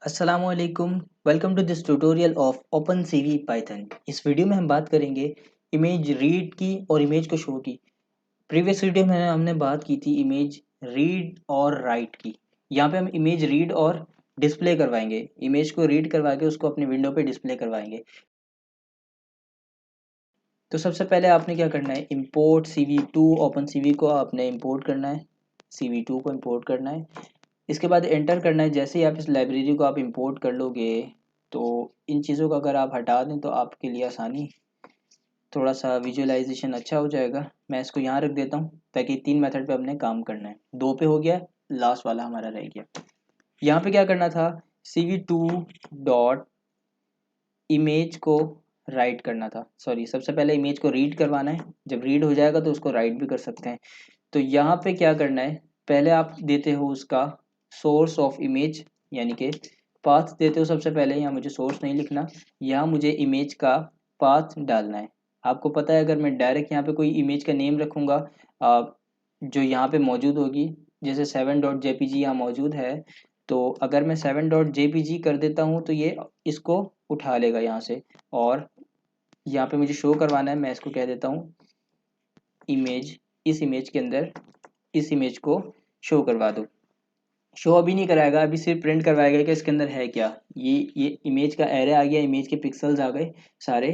असलकुम welcome to this tutorial of OpenCV Python. इस video में हम बात करेंगे इमेज रीड की और इमेज को शो की। प्रीवियस वीडियो में हमने बात की थी इमेज रीड और राइट की। यहाँ पे हम इमेज रीड और डिस्प्ले करवाएंगे, इमेज को रीड करवा के उसको अपनी विंडो पे डिस्प्ले करवाएंगे। तो सबसे पहले आपने क्या करना है, इम्पोर्ट CV2 OpenCV को आपने इम्पोर्ट करना है, CV2 को इम्पोर्ट करना है। इसके बाद एंटर करना है। जैसे ही आप इस लाइब्रेरी को आप इंपोर्ट कर लोगे तो इन चीज़ों को अगर आप हटा दें तो आपके लिए आसानी, थोड़ा सा विजुअलाइजेशन अच्छा हो जाएगा। मैं इसको यहाँ रख देता हूँ ताकि 3 मेथड पे हमने काम करना है। 2 पे हो गया, लास्ट वाला हमारा रह गया। यहाँ पे क्या करना था, CV2 डॉट इमेज को राइट करना था। सॉरी, सबसे पहले इमेज को रीड करवाना है, जब रीड हो जाएगा तो उसको राइट भी कर सकते हैं। तो यहाँ पे क्या करना है, पहले आप देते हो उसका सोर्स ऑफ इमेज, यानी कि पाथ देते हो सबसे पहले। यहाँ मुझे सोर्स नहीं लिखना, यहाँ मुझे इमेज का पाथ डालना है। आपको पता है अगर मैं डायरेक्ट यहाँ पे कोई इमेज का नेम रखूँगा जो यहाँ पे मौजूद होगी, जैसे 7.jpg यहाँ मौजूद है, तो अगर मैं 7.jpg कर देता हूँ तो ये इसको उठा लेगा यहाँ से। और यहाँ पे मुझे शो करवाना है, मैं इसको कह देता हूँ इमेज, इस इमेज के अंदर इस इमेज को शो करवा दो। शो अभी नहीं कराएगा, अभी सिर्फ प्रिंट करवाएगा कि इसके अंदर है क्या। ये इमेज का एरे आ गया, इमेज के पिक्सल्स आ गए सारे।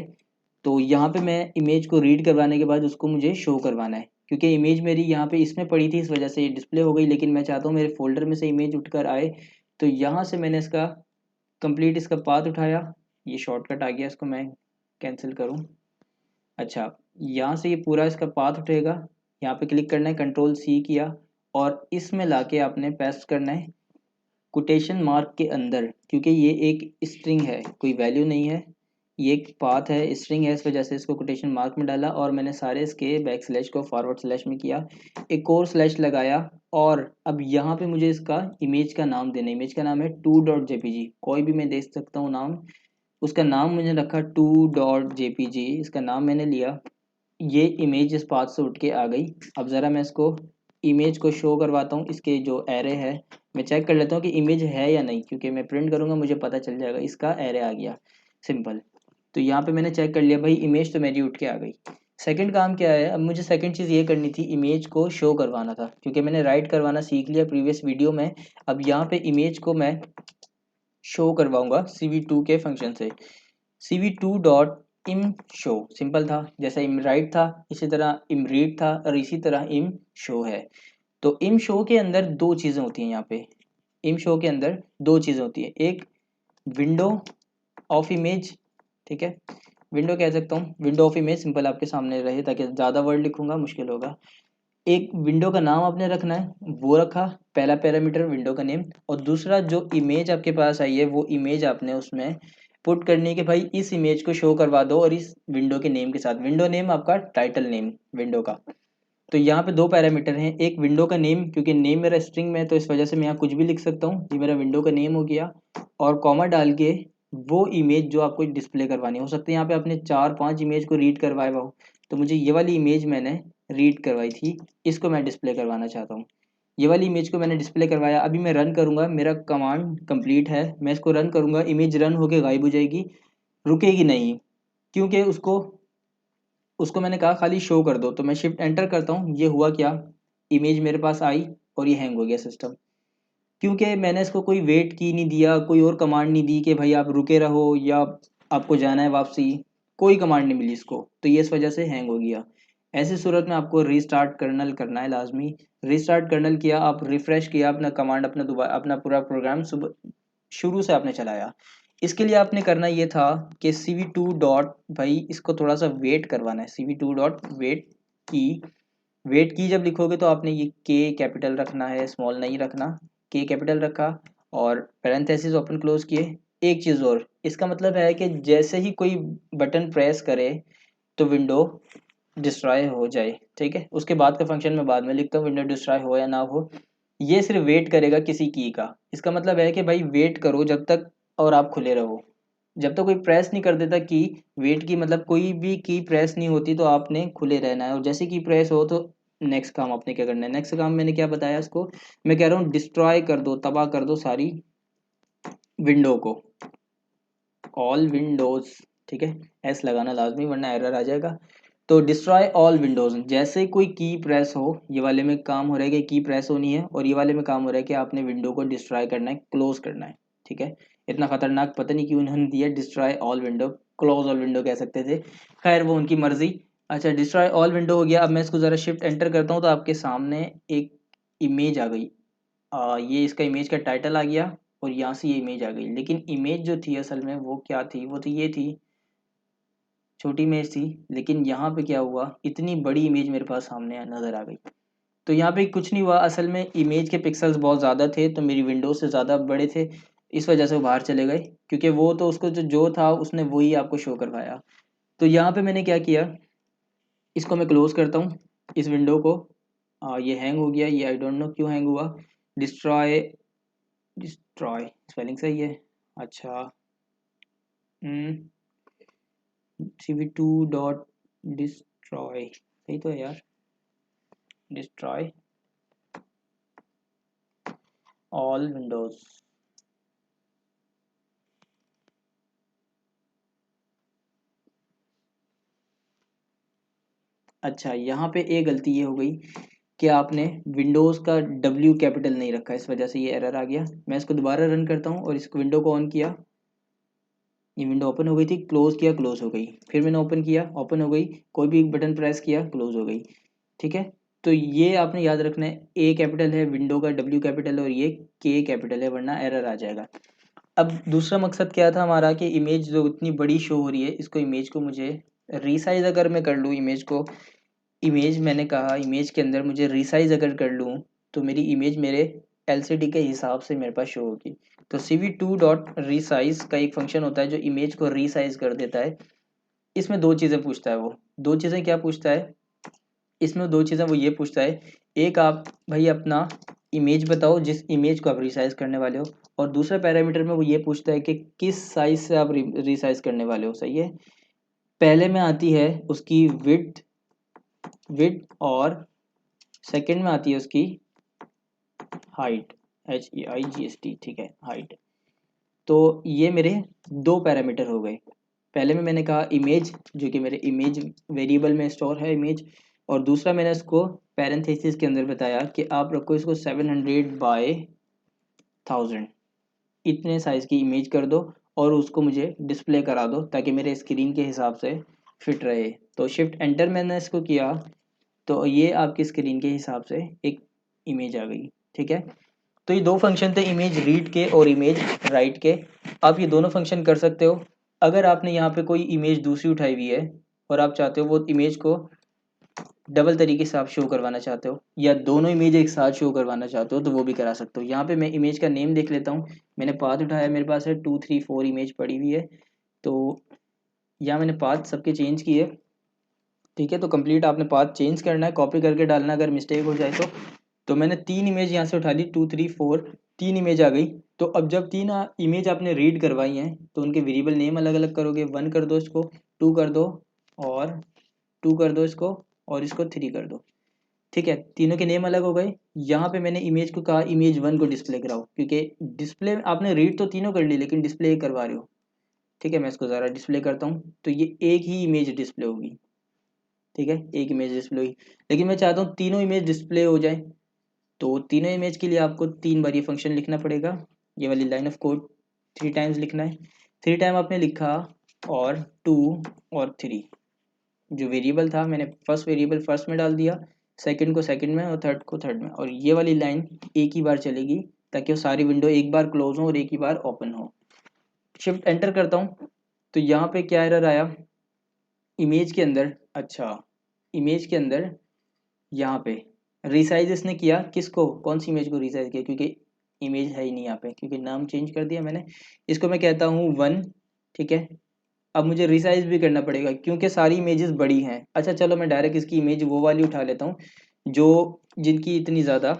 तो यहाँ पे मैं इमेज को रीड करवाने के बाद उसको मुझे शो करवाना है, क्योंकि इमेज मेरी यहाँ पे इसमें पड़ी थी, इस वजह से ये डिस्प्ले हो गई। लेकिन मैं चाहता हूँ मेरे फोल्डर में से इमेज उठकर आए। तो यहाँ से मैंने इसका कंप्लीट इसका पाथ उठाया, ये शॉर्टकट आ गया, इसको मैं कैंसिल करूँ। अच्छा, यहाँ से ये पूरा इसका पाथ उठेगा। यहाँ पे क्लिक करना है, कंट्रोल C किया और इसमें लाके आपने पेस्ट करना है कोटेशन मार्क के अंदर, क्योंकि ये एक स्ट्रिंग है, कोई वैल्यू नहीं है, ये एक पाथ है, स्ट्रिंग है, इस वजह से इसको कोटेशन मार्क में डाला। और मैंने सारे इसके बैक स्लैश को फॉरवर्ड स्लैश में किया, एक और स्लैश लगाया। और अब यहाँ पे मुझे इसका इमेज का नाम देना है। इमेज का नाम है 2.jpg, कोई भी मैं दे सकता हूँ नाम। उसका नाम मैंने रखा 2.jpg, इसका नाम मैंने लिया। ये इमेज इस पाथ से उठ के आ गई। अब ज़रा मैं इसको इमेज को शो करवाता हूँ, इसके जो एरे है मैं चेक कर लेता हूँ कि इमेज है या नहीं, क्योंकि मैं प्रिंट करूँगा मुझे पता चल जाएगा। इसका एरे आ गया, सिंपल। तो यहाँ पे मैंने चेक कर लिया, भाई इमेज तो मेरी उठ के आ गई। सेकंड काम क्या है, अब मुझे सेकंड चीज़ ये करनी थी, इमेज को शो करवाना था, क्योंकि मैंने राइट करवाना सीख लिया प्रीवियस वीडियो में। अब यहाँ पे इमेज को मैं शो करवाऊंगा CV2 के फंक्शन से। CV2 डॉट इम शो, सिंपल था, जैसा इम राइट था इसी तरह इम रीड था और इसी तरह इम शो है। तो इम शो के अंदर दो चीज़ें होती हैं। यहाँ पे इम शो के अंदर दो चीज़ें होती हैं, एक विंडो ऑफ इमेज, ठीक है, विंडो कह सकता हूँ, विंडो ऑफ इमेज सिंपल आपके सामने रहे, ताकि ज़्यादा वर्ड लिखूंगा मुश्किल होगा। एक विंडो का नाम आपने रखना है, वो रखा, पहला पैरामीटर विंडो का नेम। और दूसरा जो इमेज आपके पास आई है वो इमेज आपने उसमें पुट करनी है कि भाई इस इमेज को शो करवा दो, और इस विंडो के नेम के साथ, विंडो नेम आपका टाइटल नेम विंडो का। तो यहाँ पे दो पैरामीटर हैं, एक विंडो का नेम, क्योंकि नेम मेरा स्ट्रिंग में है तो इस वजह से मैं यहाँ कुछ भी लिख सकता हूँ, ये मेरा विंडो का नेम हो गया। और कॉमा डाल के वो इमेज जो आपको डिस्प्ले करवानी हो सकती है, यहाँ पे आपने 4-5 इमेज को रीड करवाया हो, तो मुझे ये वाली इमेज मैंने रीड करवाई थी, इसको मैं डिस्प्ले करवाना चाहता हूँ। ये वाली इमेज को मैंने डिस्प्ले करवाया, अभी मैं रन करूँगा, मेरा कमांड कंप्लीट है, मैं इसको रन करूँगा, इमेज रन होके गायब हो जाएगी, रुकेगी नहीं, क्योंकि उसको उसको मैंने कहा खाली शो कर दो। तो मैं शिफ्ट एंटर करता हूँ, ये हुआ क्या, इमेज मेरे पास आई और ये हैंग हो गया सिस्टम, क्योंकि मैंने इसको कोई वेट की नहीं दिया, कोई और कमांड नहीं दी कि भाई आप रुके रहो या आपको जाना है वापसी, कोई कमांड नहीं मिली इसको, तो ये इस वजह से हैंग हो गया। ऐसी सूरत में आपको रीस्टार्ट कर्नल करना है लाजमी। रीस्टार्ट कर्नल किया, आप रिफ्रेश किया अपना कमांड, अपना दोबारा अपना पूरा प्रोग्राम शुरू से आपने चलाया। इसके लिए आपने करना ये था कि CV2 डॉट, भाई इसको थोड़ा सा वेट करवाना है, CV2 डॉट वेट की। वेट की जब लिखोगे तो आपने ये के कैपिटल रखना है, स्मॉल नहीं रखना। के कैपिटल रखा और पैरेंथेसिस ओपन क्लोज किए। एक चीज़ और, इसका मतलब है कि जैसे ही कोई बटन प्रेस करे तो विंडो डिस्ट्रॉय हो जाए, ठीक है। उसके बाद का फंक्शन मैं बाद में लिखता हूँ, विंडो डिस्ट्रॉय हो या ना हो, ये सिर्फ वेट करेगा किसी की का। इसका मतलब है कि भाई वेट करो जब तक और आप खुले रहो, जब तक कोई प्रेस नहीं कर देता की। वेट की मतलब कोई भी की प्रेस नहीं होती तो आपने खुले रहना है, और जैसे की प्रेस हो तो नेक्स्ट काम आपने क्या करना है। नेक्स्ट काम मैंने क्या बताया इसको, मैं कह रहा हूँ डिस्ट्रॉय कर दो, तबाह कर दो सारी विंडो को, ऑल विंडोज, ठीक है, एस लगाना लाजमी वरना एरर आ जाएगा। तो डिस्ट्रॉय ऑल विंडोज, जैसे कोई की प्रेस हो, ये वाले में काम हो रहा है कि की प्रेस होनी है, और ये वाले में काम हो रहा है कि आपने विंडो को डिस्ट्रॉय करना है, क्लोज करना है, ठीक है। इतना खतरनाक पता नहीं क्यों उन्होंने दिया, destroy all window, close all window कह सकते थे, खैर वो उनकी मर्जी। अच्छा, डिस्ट्रॉय ऑल विंडो हो गया। अब मैं इसको ज़रा शिफ्ट एंटर करता हूँ तो आपके सामने एक इमेज आ गई। ये इसका इमेज का टाइटल आ गया और यहाँ से ये इमेज आ गई, लेकिन इमेज जो थी असल में वो क्या थी, वो तो ये थी, छोटी इमेज थी, लेकिन यहाँ पे क्या हुआ, इतनी बड़ी इमेज मेरे पास सामने नज़र आ गई। तो यहाँ पे कुछ नहीं हुआ, असल में इमेज के पिक्सल्स बहुत ज़्यादा थे तो मेरी विंडो से ज़्यादा बड़े थे, इस वजह से वो बाहर चले गए, क्योंकि वो तो उसको जो था उसने वही आपको शो करवाया। तो यहाँ पे मैंने क्या किया, इसको मैं क्लोज करता हूँ, इस विंडो को। ये हैंग हो गया, ये आई डोंट नो क्यों हैंग हुआ। डिस्ट्रॉय, डिस्ट्रॉय स्पेलिंग सही है, अच्छा, cv2 डॉट डिस्ट्रॉय, सही तो है यार, डिस्ट्रॉय ऑल विंडोज। अच्छा, यहाँ पे एक गलती ये हो गई कि आपने विंडोज़ का W कैपिटल नहीं रखा, इस वजह से ये एरर आ गया। मैं इसको दोबारा रन करता हूँ और इस विंडो को ऑन किया, ये विंडो ओपन हो गई थी, क्लोज किया, क्लोज हो गई, फिर मैंने ओपन किया, ओपन हो गई, कोई भी एक बटन प्रेस किया, क्लोज हो गई, ठीक है। तो ये आपने याद रखना है, ए कैपिटल है, विंडो का W कैपिटल है, और ये के कैपिटल है, वरना एरर आ जाएगा। अब दूसरा मकसद क्या था हमारा कि इमेज जो इतनी बड़ी शो हो रही है, इसको इमेज को मुझे रीसाइज अगर मैं कर लूँ इमेज को, इमेज मैंने कहा इमेज के अंदर मुझे रिसाइज अगर कर लूँ तो मेरी इमेज मेरे एलसीडी के हिसाब से मेरे पास शो होगी। तो cv2 डॉट रिसाइज का एक फंक्शन होता है जो इमेज को रिसाइज कर देता है। इसमें दो चीज़ें पूछता है, वो दो चीज़ें क्या पूछता है, इसमें दो चीज़ें वो ये पूछता है, एक आप भाई अपना इमेज बताओ जिस इमेज को आप रिसाइज करने वाले हो, और दूसरा पैरामीटर में वो ये पूछता है कि किस साइज से आप रिसाइज करने वाले हो, सही है। पहले में आती है उसकी विड्थ, और सेकंड में आती है उसकी हाइट, HEIGST, ठीक है, हाइट। तो ये मेरे दो पैरामीटर हो गए। पहले में मैंने कहा इमेज, जो कि मेरे इमेज वेरिएबल में स्टोर है इमेज, और दूसरा मैंने इसको पैरेंथेसिस के अंदर बताया कि आप रखो इसको 700 बाय 1000, इतने साइज की इमेज कर दो और उसको मुझे डिस्प्ले करा दो ताकि मेरे स्क्रीन के हिसाब से फिट रहे। तो शिफ्ट एंटर मैंने इसको किया तो ये आपकी स्क्रीन के हिसाब से एक इमेज आ गई, ठीक है। तो ये दो फंक्शन थे, इमेज रीड के और इमेज राइट के। आप ये दोनों फंक्शन कर सकते हो। अगर आपने यहाँ पे कोई इमेज दूसरी उठाई हुई है और आप चाहते हो वो इमेज को डबल तरीके से आप शो करवाना चाहते हो, या दोनों इमेज एक साथ शो करवाना चाहते हो, तो वो भी करा सकते हो। यहाँ पे मैं इमेज का नेम देख लेता हूँ, मैंने पाथ उठाया, मेरे पास है 2 3 4 इमेज पड़ी हुई है। तो यहाँ मैंने पाथ सबके चेंज किए, ठीक है। तो कंप्लीट आपने पाथ चेंज करना है, कॉपी करके डालना अगर मिस्टेक हो जाए तो मैंने 3 इमेज यहाँ से उठा ली, 2 3 4, 3 इमेज आ गई। तो अब जब 3 इमेज आपने रीड करवाई हैं तो उनके वेरिएबल नेम अलग अलग करोगे, 1 कर दो इसको, 2 कर दो, और 2 कर दो इसको, और इसको 3 कर दो, ठीक है। तीनों के नेम अलग हो गए। यहाँ पे मैंने इमेज को कहा इमेज 1 को डिस्प्ले कराओ, क्योंकि डिस्प्ले आपने रीड तो तीनों कर ली लेकिन डिस्प्ले करवा रहे हो, ठीक है। मैं इसको ज़रा डिस्प्ले करता हूँ तो ये एक ही इमेज डिस्प्ले होगी, ठीक है, एक इमेज डिस्प्ले हुई। लेकिन मैं चाहता हूँ तीनों इमेज डिस्प्ले हो जाए, तो तीनों इमेज के लिए आपको 3 बार ये फंक्शन लिखना पड़ेगा। ये वाली लाइन ऑफ कोड 3 टाइम्स लिखना है। 3 टाइम आपने लिखा, और 2 और 3, जो वेरिएबल था मैंने फर्स्ट वेरिएबल फर्स्ट में डाल दिया, सेकंड को सेकंड में, और थर्ड को थर्ड में, और ये वाली लाइन एक ही बार चलेगी ताकि वो सारी विंडो एक बार क्लोज हो और एक ही बार ओपन हो। शिफ्ट एंटर करता हूँ तो यहाँ पे क्या एरर आया इमेज के अंदर, अच्छा, इमेज के अंदर यहाँ पे रिसाइज इसने किया, किसको, कौन सी इमेज को रिसाइज किया, क्योंकि इमेज है ही नहीं यहाँ पे, क्योंकि नाम चेंज कर दिया मैंने। इसको मैं कहता हूँ 1, ठीक है। अब मुझे रिसाइज भी करना पड़ेगा क्योंकि सारी इमेजेस बड़ी हैं। अच्छा चलो मैं डायरेक्ट इसकी इमेज वो वाली उठा लेता हूँ जो जिनकी इतनी ज़्यादा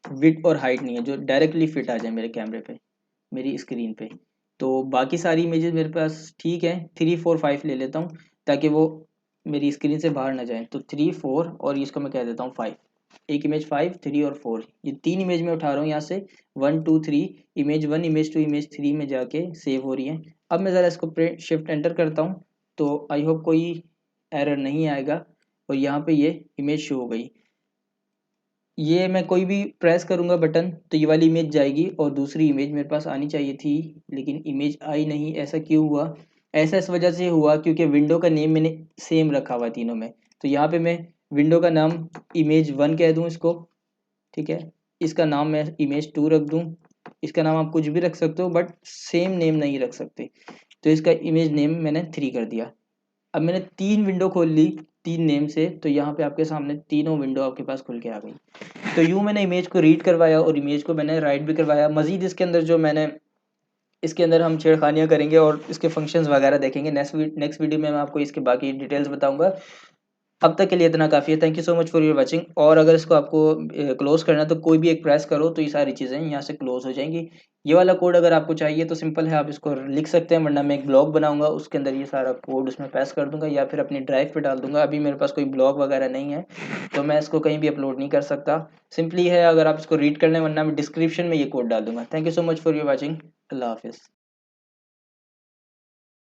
विड्थ और हाइट नहीं है, जो डायरेक्टली फिट आ जाए मेरे कैमरे पे, मेरी स्क्रीन पे। तो बाकी सारी इमेजेस मेरे पास ठीक है, 3 4 5 ले लेता हूँ ताकि वो मेरी स्क्रीन से बाहर ना जाए। तो 3 4 और इसको मैं कह देता हूँ 5, एक इमेज 5, 3 और 4, ये 3 इमेज में उठा रहा हूँ यहाँ से, 1 2 3, इमेज 1 इमेज 2 इमेज 3 में जाके सेव हो रही है। अब मैं ज़रा इसको शिफ्ट एंटर करता हूँ, तो आई होप कोई एरर नहीं आएगा, और यहाँ पे ये इमेज शो हो गई। ये मैं कोई भी प्रेस करूँगा बटन तो ये वाली इमेज जाएगी, और दूसरी इमेज मेरे पास आनी चाहिए थी, लेकिन इमेज आई नहीं। ऐसा क्यों हुआ? ऐसा इस वजह से हुआ क्योंकि विंडो का नेम मैंने सेम रखा हुआ तीनों में। तो यहाँ पे मैं विंडो का नाम इमेज 1 कह दूँ इसको, ठीक है। इसका नाम मैं इमेज 2 रख दूँ, इसका नाम आप कुछ भी रख सकते हो बट सेम नेम नहीं रख सकते। तो इसका इमेज नेम मैंने 3 कर दिया। अब मैंने 3 विंडो खोल ली 3 नेम से, तो यहाँ पे आपके सामने तीनों विंडो आपके पास खुल के आ गई। तो यूँ मैंने इमेज को रीड करवाया और इमेज को मैंने राइट भी करवाया। मज़ीद इसके अंदर जो मैंने इसके अंदर हम छेड़खानियाँ करेंगे और इसके फंक्शंस वगैरह देखेंगे। नेक्स्ट वीडियो में मैं आपको इसके बाकी डिटेल्स बताऊँगा। अब तक के लिए इतना काफ़ी है। Thank you so much for your watching. और अगर इसको आपको क्लोज़ करना है तो कोई भी एक प्रेस करो तो ये सारी चीज़ें यहाँ से क्लोज़ हो जाएँगी। ये वाला कोड अगर आपको चाहिए तो सिंपल है, आप इसको लिख सकते हैं, वरना मैं एक ब्लॉग बनाऊँगा उसके अंदर ये सारा कोड उसमें पेस्ट कर दूँगा या फिर अपनी ड्राइव पे डाल दूँगा। अभी मेरे पास कोई ब्लॉग वगैरह नहीं है, तो मैं इसको कहीं भी अपलोड नहीं कर सकता। सिंपली है, अगर आप इसको रीड करना है, वरना मैं डिस्क्रिप्शन में ये कोड डाल दूँगा। Thank you so much for your watching. अल्लाह हाफ़िज़।